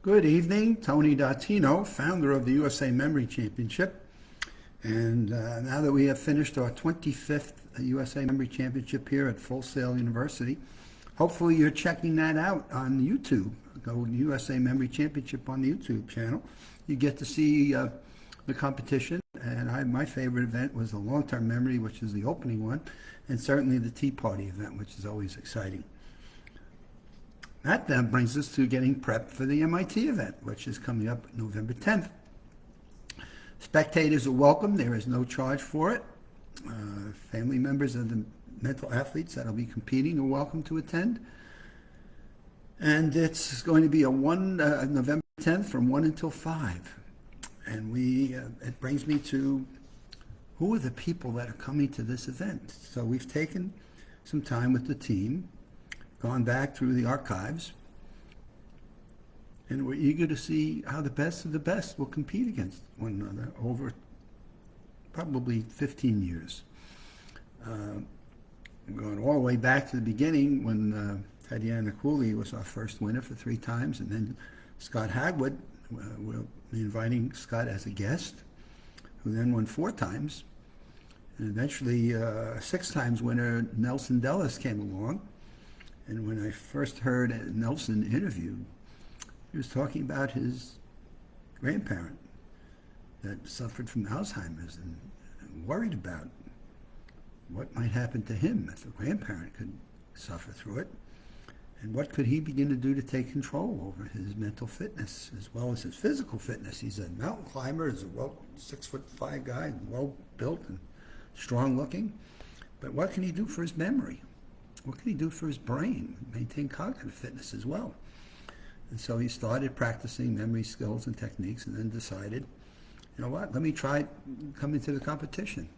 Good evening, Tony Dattino, founder of the USA Memory Championship. And now that we have finished our 25th USA Memory Championship here at Full Sail University, hopefully you're checking that out on YouTube. Go to USA Memory Championship on the YouTube channel. You get to see the competition. And my favorite event was the long-term memory, which is the opening one, and certainly the Tea Party event, which is always exciting. That then brings us to getting prepped for the MIT event, which is coming up November 10th. Spectators are welcome. There is no charge for it. Family members of the mental athletes that will be competing are welcome to attend. And it's going to be November 10th from 1 until 5. And it brings me to who are the people that are coming to this event. So we've taken some time with the team, gone back through the archives, and we're eager to see how the best of the best will compete against one another over probably 15 years. We're going all the way back to the beginning when Tatiana Cooley was our first winner for 3 times, and then Scott Hagwood. We'll be inviting Scott as a guest, who then won 4 times. And eventually 6 times winner Nelson Dellis came along. And when I first heard Nelson interviewed, he was talking about his grandparent that suffered from Alzheimer's and worried about what might happen to him if a grandparent could suffer through it. And what could he begin to do to take control over his mental fitness as well as his physical fitness? He's a mountain climber, he's a 6'5" guy, well built and strong looking. But what can he do for his memory? What can he do for his brain? Maintain cognitive fitness as well. And so he started practicing memory skills and techniques and then decided, you know what, let me try coming to the competition.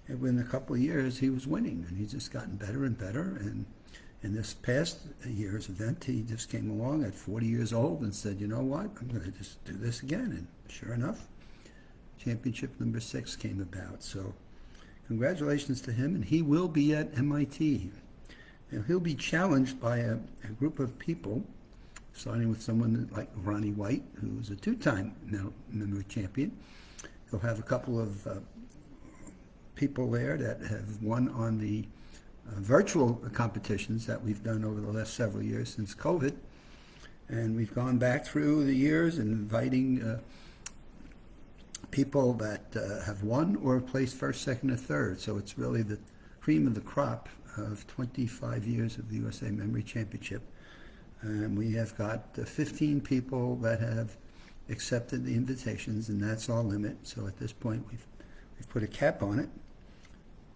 And within a couple of years, he was winning, and he's just gotten better and better. And in this past year's event, he just came along at 40 years old and said, you know what, I'm going to just do this again. And sure enough, championship number 6 came about. So congratulations to him, and he will be at MIT. And he'll be challenged by a group of people, starting with someone like Ronnie White, who's a 2-time memory champion. He'll have a couple of people there that have won on the virtual competitions that we've done over the last several years since COVID. And we've gone back through the years and inviting people that have won or placed first, second, or third. So it's really the cream of the crop of 25 years of the USA Memory Championship. And we have got 15 people that have accepted the invitations, and that's our limit. So at this point, we've put a cap on it.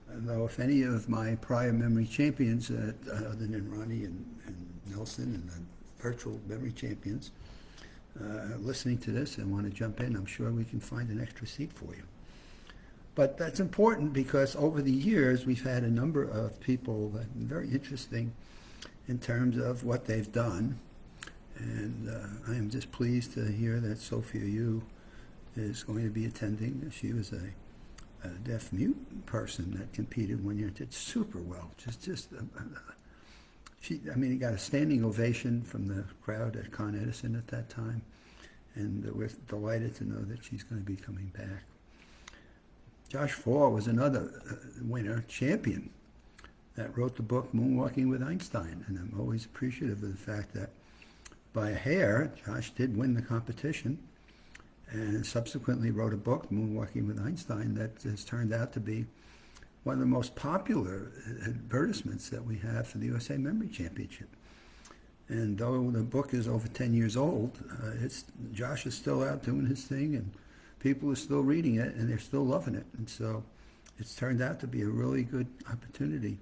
Though if any of my prior memory champions, other than Ronnie and Nelson and the virtual memory champions, are listening to this and want to jump in, I'm sure we can find an extra seat for you. But that's important because over the years, we've had a number of people that are very interesting in terms of what they've done. And I am just pleased to hear that Sophia Yu is going to be attending. She was a deaf-mute person that competed one year and did super well. He got a standing ovation from the crowd at Con Edison at that time. And we're delighted to know that she's going to be coming back. Josh Fall was another winner, champion, that wrote the book Moonwalking with Einstein. And I'm always appreciative of the fact that by a hair, Josh did win the competition and subsequently wrote a book, Moonwalking with Einstein, that has turned out to be one of the most popular advertisements that we have for the USA Memory Championship. And though the book is over 10 years old, Josh is still out doing his thing, and people are still reading it, and they're still loving it. And so it's turned out to be a really good opportunity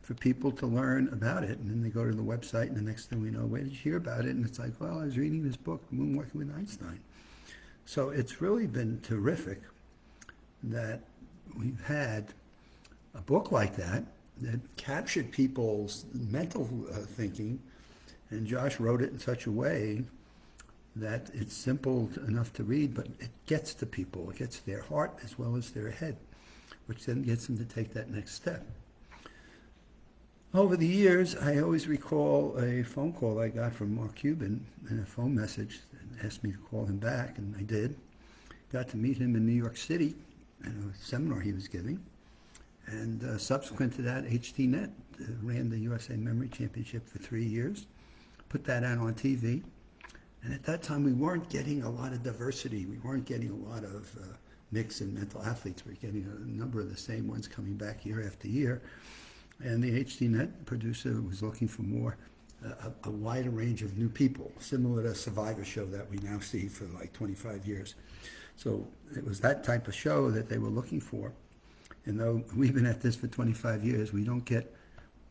for people to learn about it. And then they go to the website, and the next thing we know, where did you hear about it? And it's like, well, I was reading this book, Moonwalking with Einstein. So it's really been terrific that we've had a book like that captured people's mental thinking, and Josh wrote it in such a way that it's simple enough to read, but it gets to people. It gets their heart as well as their head, which then gets them to take that next step. Over the years, I always recall a phone call I got from Mark Cuban and a phone message that asked me to call him back, and I did. Got to meet him in New York City at a seminar he was giving. And subsequent to that, HDNet ran the USA Memory Championship for 3 years, put that out on TV. And at that time, we weren't getting a lot of diversity. We weren't getting a lot of mix in mental athletes. We were getting a number of the same ones coming back year after year. And the HDNet producer was looking for more, a wider range of new people, similar to Survivor show that we now see for like 25 years. So it was that type of show that they were looking for. And though we've been at this for 25 years, we don't get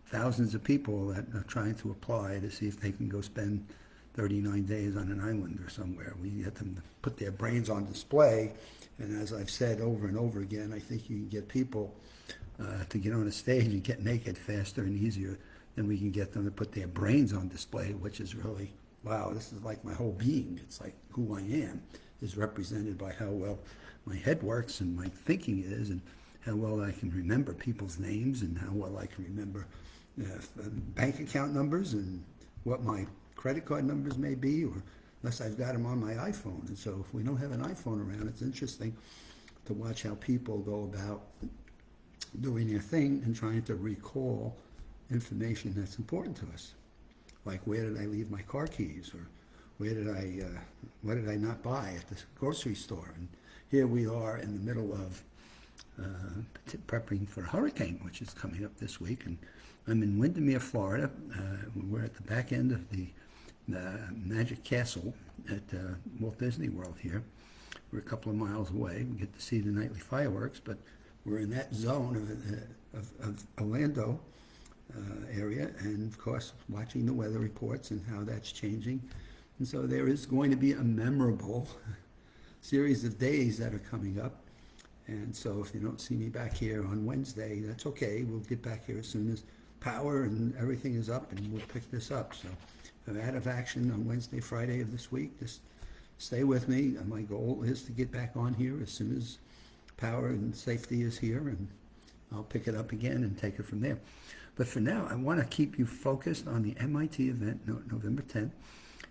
thousands of people that are trying to apply to see if they can go spend 39 days on an island or somewhere. We get them to put their brains on display. And as I've said over and over again, I think you can get people to get on a stage and get naked faster and easier than we can get them to put their brains on display, which is really, wow, this is like my whole being. It's like who I am is represented by how well my head works and my thinking is, and how well I can remember people's names, and how well I can remember bank account numbers and what my credit card numbers may be, or unless I've got them on my iPhone. And so if we don't have an iPhone around, it's interesting to watch how people go about doing their thing and trying to recall information that's important to us. Like, where did I leave my car keys? Or what did I not buy at the grocery store? And here we are in the middle of prepping for a hurricane, which is coming up this week. And I'm in Windermere, Florida. We're at the back end of the Magic Castle at Walt Disney World here. We're a couple of miles away. We get to see the nightly fireworks, but we're in that zone of Orlando area, and of course watching the weather reports and how that's changing. And so there is going to be a memorable series of days that are coming up. And so if you don't see me back here on Wednesday, that's okay. We'll get back here as soon as power and everything is up, and we'll pick this up. So if I'm out of action on Wednesday, Friday of this week, just stay with me. My goal is to get back on here as soon as power and safety is here, and I'll pick it up again and take it from there. But for now, I want to keep you focused on the MIT event, November 10th.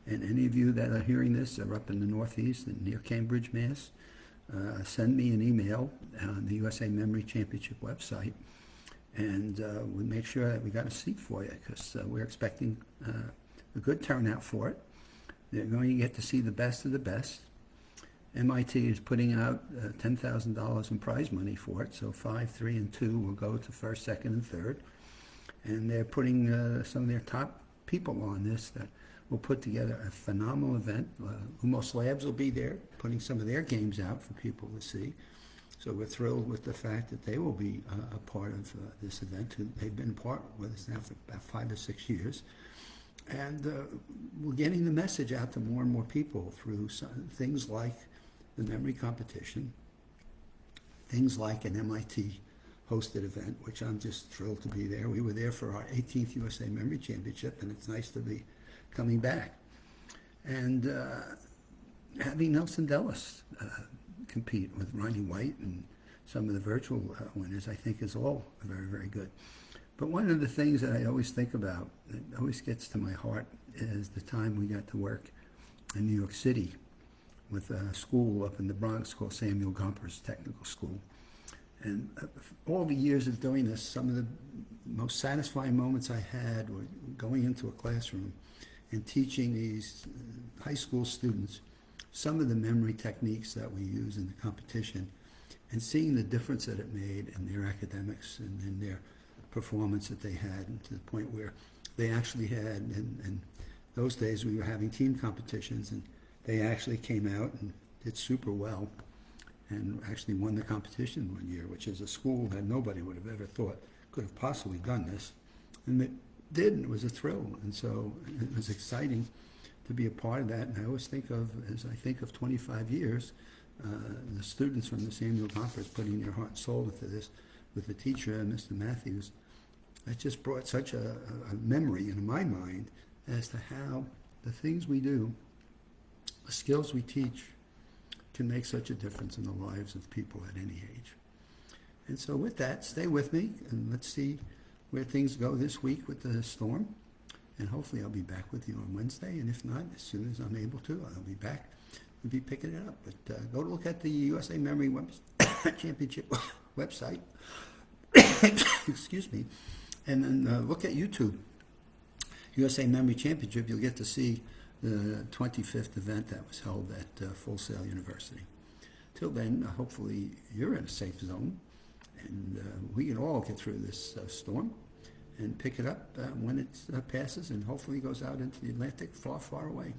And any of you that are hearing this are up in the Northeast and near Cambridge, Mass., send me an email on the USA Memory Championship website, and we'll make sure that we got a seat for you, because we're expecting a good turnout for it. They're going to get to see the best of the best. MIT is putting out $10,000 in prize money for it, so 5, 3, and 2 will go to first, second, and third. And they're putting some of their top people on this that will put together a phenomenal event. Lumos Labs will be there, putting some of their games out for people to see. So we're thrilled with the fact that they will be a part of this event. They've been part with us now for about 5 or 6 years. And we're getting the message out to more and more people through things like the memory competition, things like an MIT hosted event, which I'm just thrilled to be there. We were there for our 18th USA Memory Championship, and it's nice to be coming back. And having Nelson Dellis compete with Ronnie White and some of the virtual winners, I think is all very, very good. But one of the things that I always think about, that always gets to my heart, is the time we got to work in New York City with a school up in the Bronx called Samuel Gompers Technical School. And all the years of doing this, some of the most satisfying moments I had were going into a classroom and teaching these high school students some of the memory techniques that we use in the competition, and seeing the difference that it made in their academics and in their performance that they had, and to the point where they actually had, in those days we were having team competitions, and they actually came out and did super well and actually won the competition one year, which is a school that nobody would have ever thought could have possibly done this. And it did, and it was a thrill. And so it was exciting to be a part of that. And I always think of, as I think of 25 years, the students from the Samuel Gompers putting their heart and soul into this with the teacher, Mr. Matthews. That just brought such a memory in my mind as to how the things we do, the skills we teach, can make such a difference in the lives of people at any age. And so with that, stay with me, and let's see where things go this week with the storm. And hopefully I'll be back with you on Wednesday. And if not, as soon as I'm able to, I'll be back. We'll be picking it up. But go to look at the USA Memory Championship website. Excuse me. And then look at YouTube. USA Memory Championship, you'll get to see the 25th event that was held at Full Sail University. Till then, hopefully you're in a safe zone, and we can all get through this storm and pick it up when it passes, and hopefully goes out into the Atlantic far, far away.